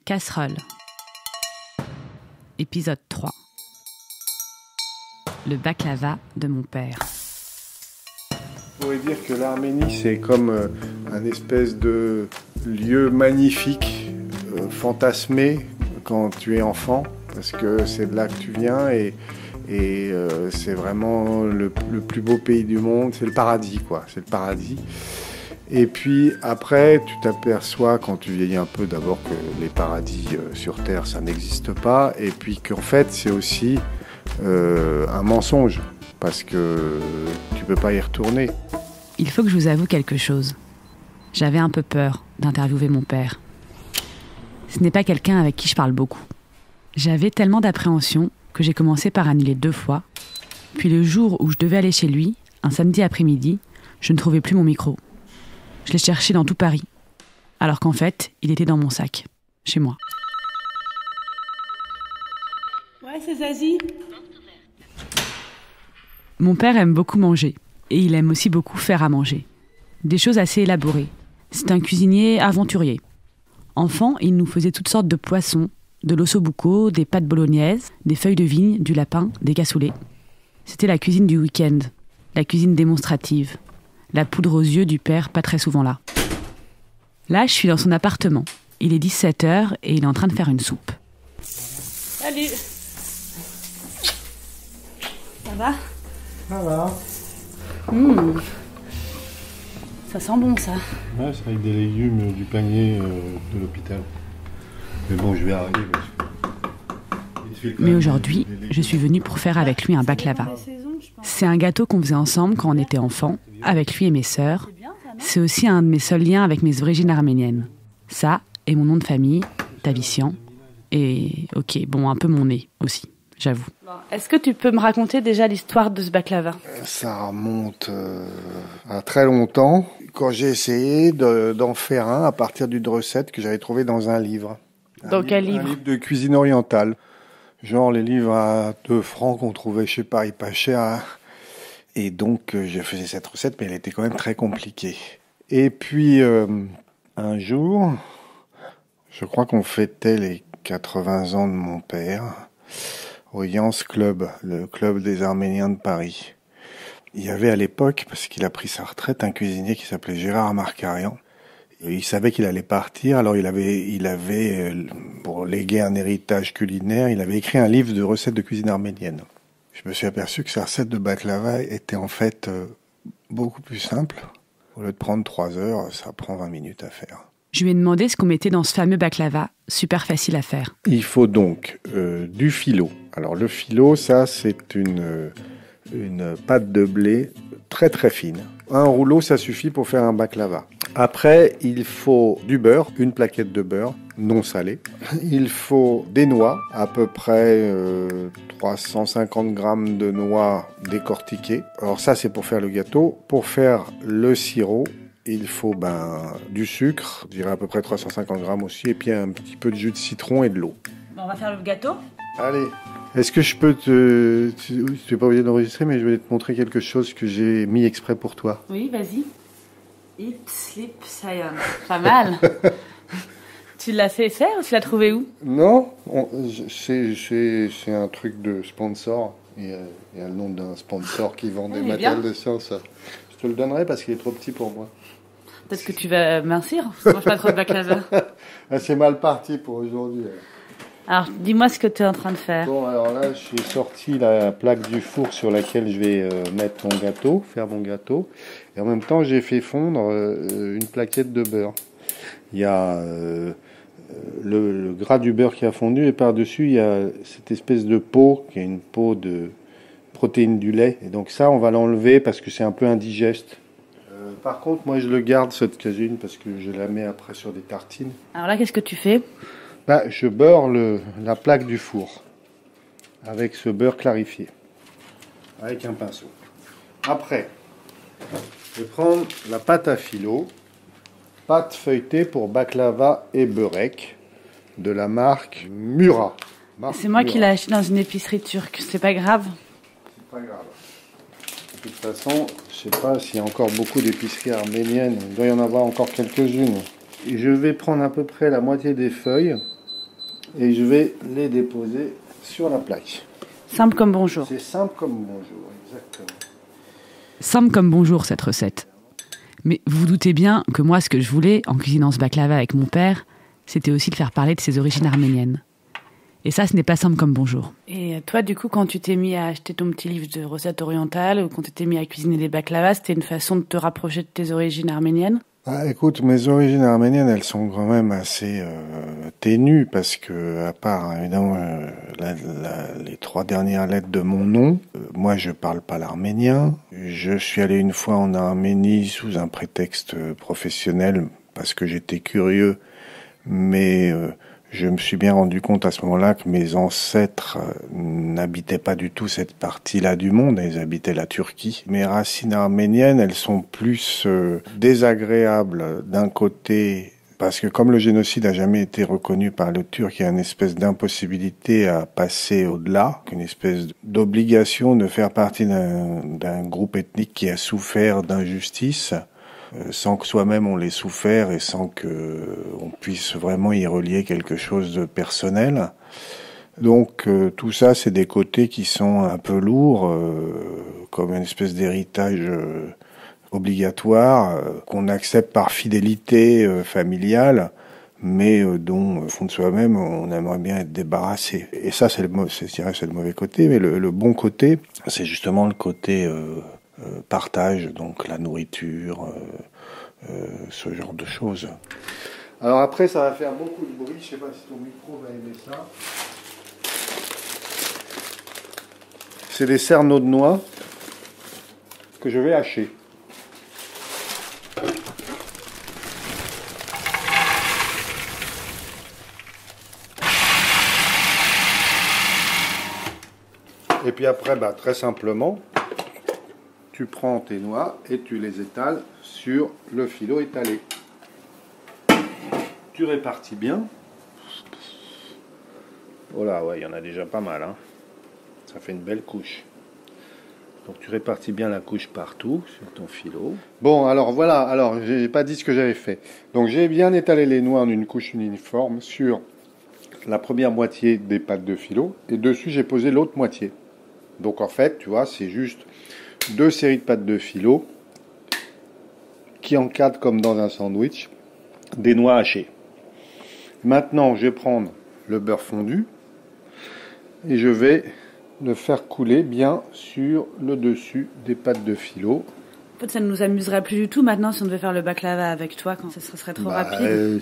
Casserole. Épisode 3. Le baklava de mon père. On pourrait dire que l'Arménie, c'est comme un espèce de lieu magnifique, fantasmé quand tu es enfant, parce que c'est de là que tu viens et c'est vraiment le plus beau pays du monde, c'est le paradis, quoi. C'est le paradis. Et puis après, tu t'aperçois quand tu vieillis un peu d'abord que les paradis sur Terre, ça n'existe pas, et puis qu'en fait, c'est aussi un mensonge, parce que tu peux pas y retourner. Il faut que je vous avoue quelque chose. J'avais un peu peur d'interviewer mon père. Ce n'est pas quelqu'un avec qui je parle beaucoup. J'avais tellement d'appréhension que j'ai commencé par annuler 2 fois. Puis le jour où je devais aller chez lui, un samedi après-midi, je ne trouvais plus mon micro. Je l'ai cherché dans tout Paris. Alors qu'en fait, il était dans mon sac, chez moi. Ouais, c'est Zazie. Mon père aime beaucoup manger. Et il aime aussi beaucoup faire à manger. Des choses assez élaborées. C'est un cuisinier aventurier. Enfant, il nous faisait toutes sortes de poissons, de l'ossobuco, des pâtes bolognaises, des feuilles de vigne, du lapin, des cassoulets. C'était la cuisine du week-end, la cuisine démonstrative, la poudre aux yeux du père pas très souvent là. Là, je suis dans son appartement. Il est 17h et il est en train de faire une soupe. Salut. Ça va? Ça va. Ça sent bon, ça. Ouais, c'est avec des légumes du panier de l'hôpital. Mais bon, je vais arriver. Mais aujourd'hui, je suis venue pour faire avec lui un baklava. C'est un gâteau qu'on faisait ensemble quand on était enfant, avec lui et mes sœurs. C'est aussi un de mes seuls liens avec mes origines arméniennes. Ça, et mon nom de famille, Tavissian. Et, ok, bon, un peu mon nez aussi, j'avoue. Est-ce que tu peux me raconter déjà l'histoire de ce baklava? Ça remonte à très longtemps, quand j'ai essayé d'en faire un à partir d'une recette que j'avais trouvée dans un livre. Dans quel livre? Un livre de cuisine orientale. Genre les livres à 2 francs qu'on trouvait chez Paris pas cher. Hein. Et donc je faisais cette recette, mais elle était quand même très compliquée. Et puis un jour, je crois qu'on fêtait les 80 ans de mon père au Yans Club, le club des Arméniens de Paris. Il y avait à l'époque, parce qu'il a pris sa retraite, un cuisinier qui s'appelait Gérard Marcarian. Et il savait qu'il allait partir, alors il avait, pour léguer un héritage culinaire, il avait écrit un livre de recettes de cuisine arménienne. Je me suis aperçu que sa recette de baklava était en fait beaucoup plus simple. Au lieu de prendre 3 heures, ça prend 20 minutes à faire. Je lui ai demandé ce qu'on mettait dans ce fameux baklava, super facile à faire. Il faut donc du filo. Alors le filo, ça c'est une pâte de blé très très fine. Un rouleau, ça suffit pour faire un baklava. Après, il faut du beurre, une plaquette de beurre non salé. Il faut des noix, à peu près 350 grammes de noix décortiquées. Alors ça, c'est pour faire le gâteau. Pour faire le sirop, il faut du sucre, je dirais à peu près 350 grammes aussi, et puis un petit peu de jus de citron et de l'eau. Bon, on va faire le gâteau. Allez. Est-ce que je peux tu n'es pas obligé d'enregistrer, mais je vais te montrer quelque chose que j'ai mis exprès pour toi. Oui, vas-y. Eat, sleep, Siam. Pas mal. Tu l'as fait faire ou tu l'as trouvé où? Non, c'est un truc de sponsor. Il y a le nom d'un sponsor qui vend des matériels de science. Je te le donnerai parce qu'il est trop petit pour moi. Peut-être que tu vas mincir. Je mange pas trop de baklava. C'est mal parti pour aujourd'hui. Alors, dis-moi ce que tu es en train de faire. Bon, alors là, j'ai sorti la plaque du four sur laquelle je vais mettre mon gâteau, faire mon gâteau. Et en même temps, j'ai fait fondre une plaquette de beurre. Il y a le gras du beurre qui a fondu et par-dessus, il y a cette espèce de peau, qui est une peau de protéines du lait. Et donc ça, on va l'enlever parce que c'est un peu indigeste. Par contre, moi, je le garde, cette casine, parce que je la mets après sur des tartines. Alors là, qu'est-ce que tu fais? Je beurre la plaque du four avec ce beurre clarifié, avec un pinceau. Après, je vais prendre la pâte à filo, pâte feuilletée pour baklava et beurek, de la marque Murat. C'est moi qui l'ai acheté dans une épicerie turque, c'est pas grave? C'est pas grave. De toute façon, je ne sais pas s'il y a encore beaucoup d'épiceries arméniennes, il doit y en avoir encore quelques-unes. Et je vais prendre à peu près la moitié des feuilles. Et je vais les déposer sur la plaque. Simple comme bonjour. C'est simple comme bonjour, exactement. Simple comme bonjour, cette recette. Mais vous vous doutez bien que moi, ce que je voulais, en cuisinant ce baklava avec mon père, c'était aussi de faire parler de ses origines arméniennes. Et ça, ce n'est pas simple comme bonjour. Et toi, du coup, quand tu t'es mis à acheter ton petit livre de recettes orientales, ou quand tu t'es mis à cuisiner des baklavas, c'était une façon de te rapprocher de tes origines arméniennes ? Écoute, mes origines arméniennes, elles sont quand même assez ténues, parce que, à part, évidemment, les 3 dernières lettres de mon nom, moi, je parle pas l'arménien. Je suis allé une fois en Arménie sous un prétexte professionnel, parce que j'étais curieux, mais je me suis bien rendu compte à ce moment-là que mes ancêtres n'habitaient pas du tout cette partie-là du monde, ils habitaient la Turquie. Mes racines arméniennes, elles sont plus désagréables d'un côté, parce que comme le génocide n'a jamais été reconnu par le Turc, il y a une espèce d'impossibilité à passer au-delà, une espèce d'obligation de faire partie d'un groupe ethnique qui a souffert d'injustice, sans que soi-même on l'ait souffert et sans que on puisse vraiment y relier quelque chose de personnel. Donc tout ça, c'est des côtés qui sont un peu lourds, comme une espèce d'héritage obligatoire qu'on accepte par fidélité familiale, mais dont, au fond de soi-même, on aimerait bien être débarrassé. Et ça, c'est le mauvais côté, mais le bon côté, c'est justement le côté partage, donc la nourriture, ce genre de choses. Alors après, ça va faire beaucoup de bruit, je sais pas si ton micro va aimer ça. C'est des cerneaux de noix que je vais hacher. Et puis après, très simplement, tu prends tes noix et tu les étales sur le filot étalé. Tu répartis bien. Voilà, ouais, il y en a déjà pas mal, hein. Ça fait une belle couche. Donc tu répartis bien la couche partout sur ton filot. Bon, alors voilà, alors j'ai pas dit ce que j'avais fait. Donc j'ai bien étalé les noix en une couche uniforme sur la première moitié des pâtes de filot et dessus j'ai posé l'autre moitié. Donc en fait, tu vois, c'est juste 2 séries de pâtes de filot qui encadrent comme dans un sandwich des noix hachées. Maintenant, je vais prendre le beurre fondu et je vais le faire couler bien sur le dessus des pâtes de filot. En fait, ça ne nous amuserait plus du tout maintenant si on devait faire le baklava avec toi, quand ça serait trop rapide.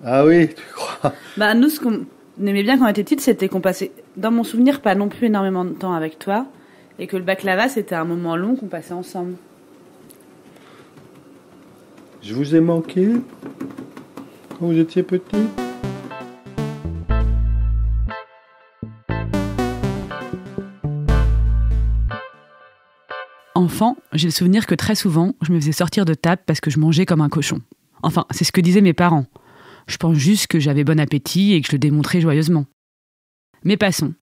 Ah oui, tu crois? Nous, ce qu'on aimait bien quand on était petite, c'était qu'on passait, dans mon souvenir, pas non plus énormément de temps avec toi, et que le baklava, c'était un moment long qu'on passait ensemble. Je vous ai manqué quand vous étiez petit? Enfant, j'ai le souvenir que très souvent, je me faisais sortir de table parce que je mangeais comme un cochon. Enfin, c'est ce que disaient mes parents. Je pense juste que j'avais bon appétit et que je le démontrais joyeusement. Mais passons.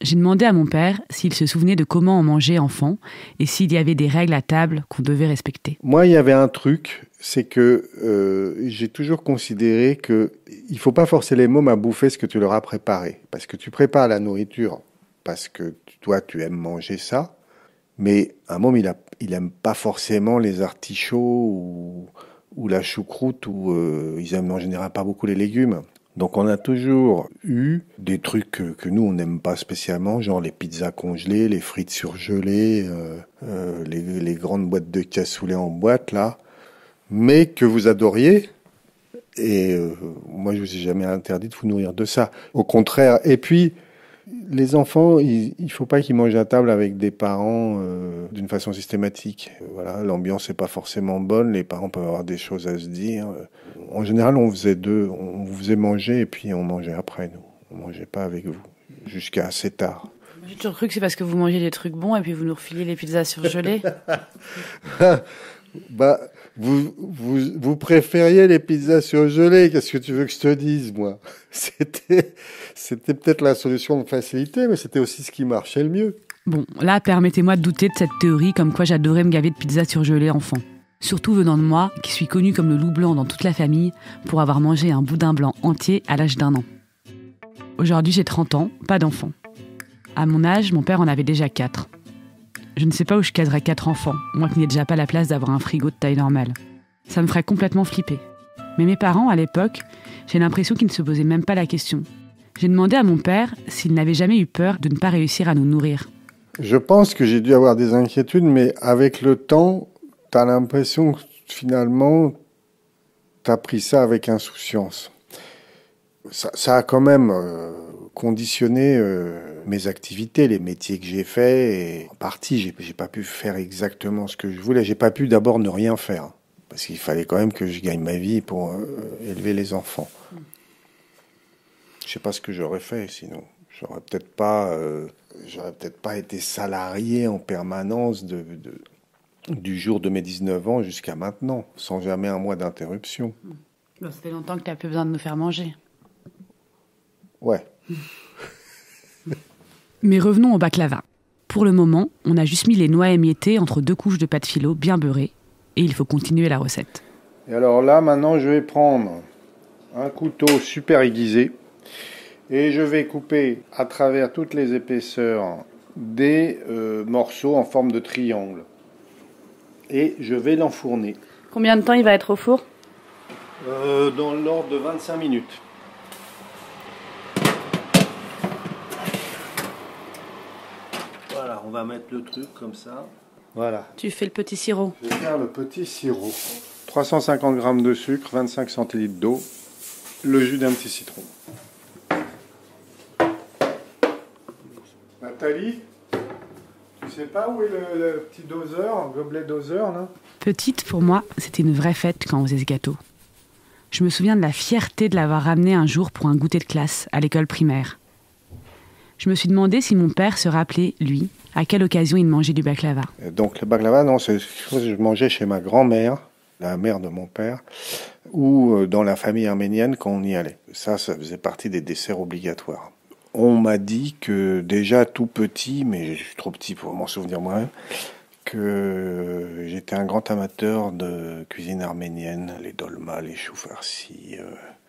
J'ai demandé à mon père s'il se souvenait de comment on mangeait enfant et s'il y avait des règles à table qu'on devait respecter. Moi, il y avait un truc, c'est que j'ai toujours considéré que il faut pas forcer les mômes à bouffer ce que tu leur as préparé. Parce que tu prépares la nourriture parce que toi, tu aimes manger ça. Mais un môme, il aime pas forcément les artichauts ou la choucroute, ou ils aiment en général pas beaucoup les légumes. Donc on a toujours eu des trucs que nous on n'aime pas spécialement, genre les pizzas congelées, les frites surgelées, les grandes boîtes de cassoulet en boîte là, mais que vous adoriez. Et moi je vous ai jamais interdit de vous nourrir de ça. Au contraire. Et puis les enfants, il faut pas qu'ils mangent à table avec des parents d'une façon systématique. Voilà, l'ambiance est pas forcément bonne, les parents peuvent avoir des choses à se dire. En général, on vous faisait manger et puis on mangeait après nous. On mangeait pas avec vous jusqu'à assez tard. J'ai toujours cru que c'est parce que vous mangez des trucs bons et puis vous nous refiliez les pizzas surgelées. Vous préfériez les pizzas surgelées. Qu'est-ce que tu veux que je te dise, moi? C'était peut-être la solution de facilité, mais c'était aussi ce qui marchait le mieux. Bon, là, permettez-moi de douter de cette théorie comme quoi j'adorais me gaver de pizzas surgelées enfant. Surtout venant de moi, qui suis connu comme le loup blanc dans toute la famille, pour avoir mangé un boudin blanc entier à l'âge d'1 an. Aujourd'hui, j'ai 30 ans, pas d'enfants. À mon âge, mon père en avait déjà 4. Je ne sais pas où je caserais 4 enfants, moi qui n'ai déjà pas la place d'avoir un frigo de taille normale. Ça me ferait complètement flipper. Mais mes parents, à l'époque, j'ai l'impression qu'ils ne se posaient même pas la question. J'ai demandé à mon père s'il n'avait jamais eu peur de ne pas réussir à nous nourrir. Je pense que j'ai dû avoir des inquiétudes, mais avec le temps, t'as l'impression que finalement, t'as pris ça avec insouciance. Ça a quand même conditionné mes activités, les métiers que j'ai faits, et en partie, j'ai pas pu faire exactement ce que je voulais. J'ai pas pu d'abord ne rien faire, parce qu'il fallait quand même que je gagne ma vie pour élever les enfants. Je sais pas ce que j'aurais fait, sinon. J'aurais peut-être pas été salarié en permanence du jour de mes 19 ans jusqu'à maintenant, sans jamais un mois d'interruption. Ça fait longtemps que tu n'as plus besoin de nous faire manger. Ouais. Mais revenons au baklava. Pour le moment, on a juste mis les noix émiettées entre 2 couches de pâte philo bien beurrée, et il faut continuer la recette. Et alors là, maintenant, je vais prendre un couteau super aiguisé, et je vais couper à travers toutes les épaisseurs des morceaux en forme de triangle. Et je vais l'enfourner. Combien de temps il va être au four ? Dans l'ordre de 25 minutes. Voilà, on va mettre le truc comme ça. Voilà. Tu fais le petit sirop. Je vais faire le petit sirop. 350 g de sucre, 25 centilitres d'eau, le jus d'un petit citron. Nathalie, tu sais pas où est le petit doseur, le gobelet doseur là ? Petite, pour moi, c'était une vraie fête quand on faisait ce gâteau. Je me souviens de la fierté de l'avoir ramené un jour pour un goûter de classe à l'école primaire. Je me suis demandé si mon père se rappelait, lui, à quelle occasion il mangeait du baklava. Donc le baklava, non, c'est quelque chose que je mangeais chez ma grand-mère, la mère de mon père, ou dans la famille arménienne quand on y allait. Ça faisait partie des desserts obligatoires. On m'a dit que déjà tout petit, mais je suis trop petit pour m'en souvenir moi-même, que j'étais un grand amateur de cuisine arménienne, les dolmas, les choux farcis.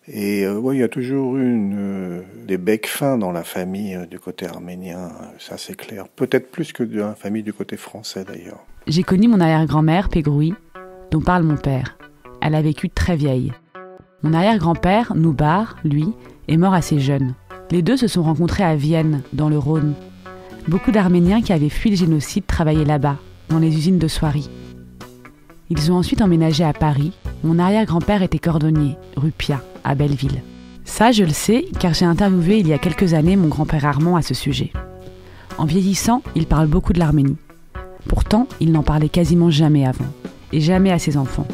Et ouais, il y a toujours eu des becs fins dans la famille du côté arménien, ça c'est clair. Peut-être plus que dans la famille du côté français d'ailleurs. J'ai connu mon arrière-grand-mère, Pégroui, dont parle mon père. Elle a vécu très vieille. Mon arrière-grand-père, Noubar, lui, est mort assez jeune. Les deux se sont rencontrés à Vienne, dans le Rhône. Beaucoup d'Arméniens qui avaient fui le génocide travaillaient là-bas, dans les usines de soierie. Ils ont ensuite emménagé à Paris. Mon arrière-grand-père était cordonnier, rue Piat, à Belleville. Ça, je le sais, car j'ai interviewé il y a quelques années mon grand-père Armand à ce sujet. En vieillissant, il parle beaucoup de l'Arménie. Pourtant, il n'en parlait quasiment jamais avant, et jamais à ses enfants.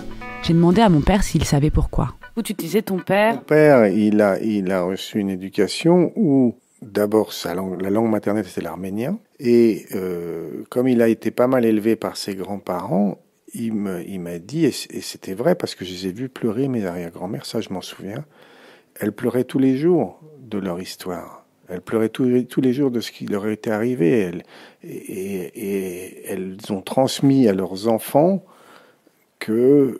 J'ai demandé à mon père s'il savait pourquoi. Où tu disais ton père ? Mon père, il a reçu une éducation où, d'abord, la langue maternelle, c'était l'arménien. Et comme il a été pas mal élevé par ses grands-parents, il m'a dit, et c'était vrai parce que je les ai vus pleurer, mes arrière-grand-mères, ça je m'en souviens, elles pleuraient tous les jours de leur histoire. Elles pleuraient tous les jours de ce qui leur était arrivé. Et elles ont transmis à leurs enfants que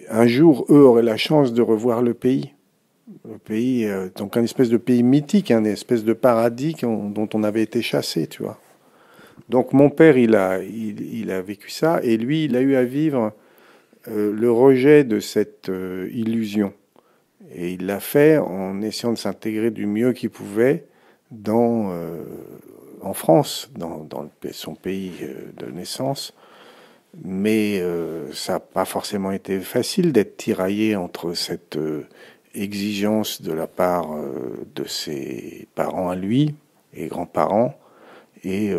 un jour, eux auraient la chance de revoir le pays. Le pays, donc un espèce de pays mythique, une espèce de paradis dont on avait été chassé, tu vois. Donc mon père, il a vécu ça, et lui, il a eu à vivre le rejet de cette illusion. Et il l'a fait en essayant de s'intégrer du mieux qu'il pouvait en France, dans son pays de naissance. Mais ça n'a pas forcément été facile d'être tiraillé entre cette exigence de la part de ses parents à lui, et grands-parents, et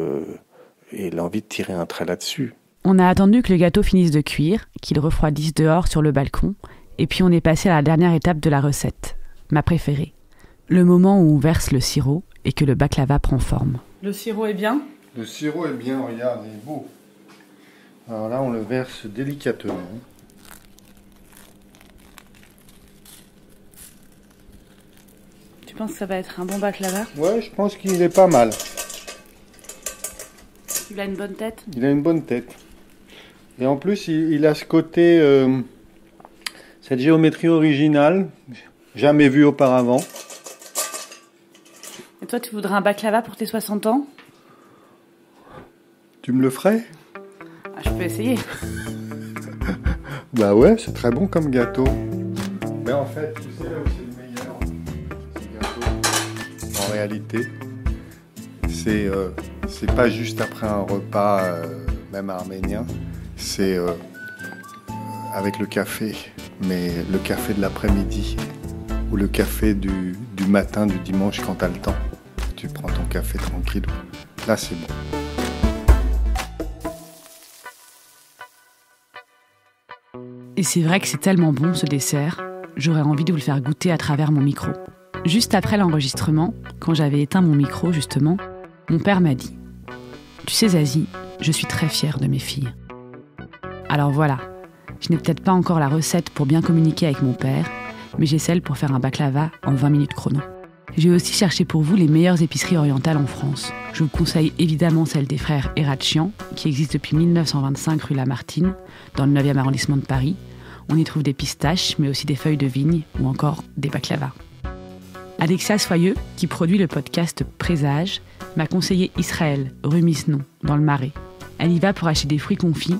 l'envie de tirer un trait là-dessus. On a attendu que le gâteau finisse de cuire, qu'il refroidisse dehors sur le balcon, et puis on est passé à la dernière étape de la recette, ma préférée. Le moment où on verse le sirop et que le baklava prend forme. Le sirop est bien ? Le sirop est bien, regarde, il est beau. Alors là, on le verse délicatement. Tu penses que ça va être un bon baklava ? Ouais, je pense qu'il est pas mal. Il a une bonne tête ? Il a une bonne tête. Et en plus, il a ce côté, cette géométrie originale, jamais vue auparavant. Et toi, tu voudrais un baklava pour tes 60 ans? Tu me le ferais? Je peux essayer. Bah ouais, c'est très bon comme gâteau. Mais en fait, tu sais là où c'est le meilleur, ce gâteau, en réalité, c'est pas juste après un repas, même arménien, c'est avec le café, mais le café de l'après-midi ou le café du matin du dimanche quand t'as le temps. Tu prends ton café tranquille. Là, c'est bon. Et c'est vrai que c'est tellement bon ce dessert, j'aurais envie de vous le faire goûter à travers mon micro. Juste après l'enregistrement, quand j'avais éteint mon micro justement, mon père m'a dit « Tu sais Zazie, je suis très fière de mes filles. » Alors voilà, je n'ai peut-être pas encore la recette pour bien communiquer avec mon père, mais j'ai celle pour faire un baklava en 20 minutes chrono. J'ai aussi cherché pour vous les meilleures épiceries orientales en France. Je vous conseille évidemment celle des frères Erachian, qui existe depuis 1925 rue Lamartine, dans le 9e arrondissement de Paris. On y trouve des pistaches, mais aussi des feuilles de vigne ou encore des baklavas. Alexia Soyeux, qui produit le podcast Présage, m'a conseillé Israël, rue Misnon, dans le Marais. Elle y va pour acheter des fruits confits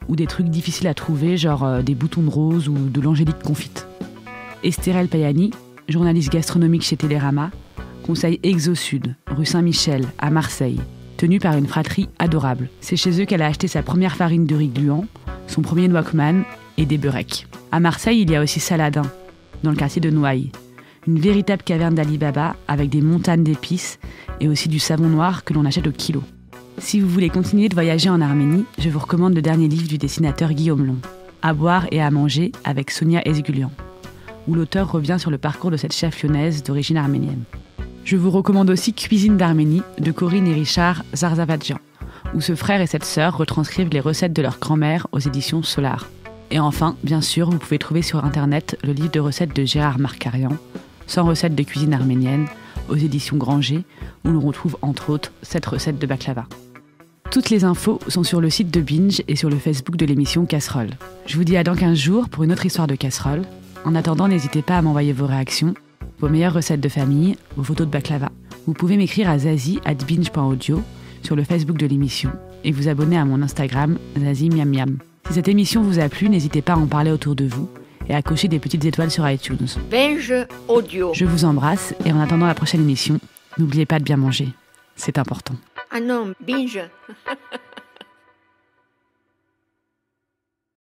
ou des trucs difficiles à trouver, genre des boutons de rose ou de l'angélique confite. Estérelle Payani, journaliste gastronomique chez Télérama, conseille Exosud, rue Saint-Michel, à Marseille, tenue par une fratrie adorable. C'est chez eux qu'elle a acheté sa première farine de riz gluant, son premier Walkman et des beurrecs. À Marseille, il y a aussi Saladin, dans le quartier de Noailles. Une véritable caverne d'Ali Baba avec des montagnes d'épices et aussi du savon noir que l'on achète au kilo. Si vous voulez continuer de voyager en Arménie, je vous recommande le dernier livre du dessinateur Guillaume Long, À boire et à manger avec Sonia Esgulian, où l'auteur revient sur le parcours de cette chef lyonnaise d'origine arménienne. Je vous recommande aussi Cuisine d'Arménie de Corinne et Richard Zarzavadjian, où ce frère et cette sœur retranscrivent les recettes de leur grand-mère aux éditions Solar. Et enfin, bien sûr, vous pouvez trouver sur internet le livre de recettes de Gérard Markarian, 100 recettes de cuisine arménienne, aux éditions Granger, où l'on retrouve entre autres cette recette de baklava. Toutes les infos sont sur le site de Binge et sur le Facebook de l'émission Casserole. Je vous dis à dans 15 jours pour une autre histoire de casserole. En attendant, n'hésitez pas à m'envoyer vos réactions, vos meilleures recettes de famille, vos photos de baklava. Vous pouvez m'écrire à zazie@binge.audio sur le Facebook de l'émission et vous abonner à mon Instagram zazie_miam_miam. Si cette émission vous a plu, n'hésitez pas à en parler autour de vous et à cocher des petites étoiles sur iTunes. Binge Audio. Je vous embrasse et en attendant la prochaine émission, n'oubliez pas de bien manger. C'est important. Ah non, Binge.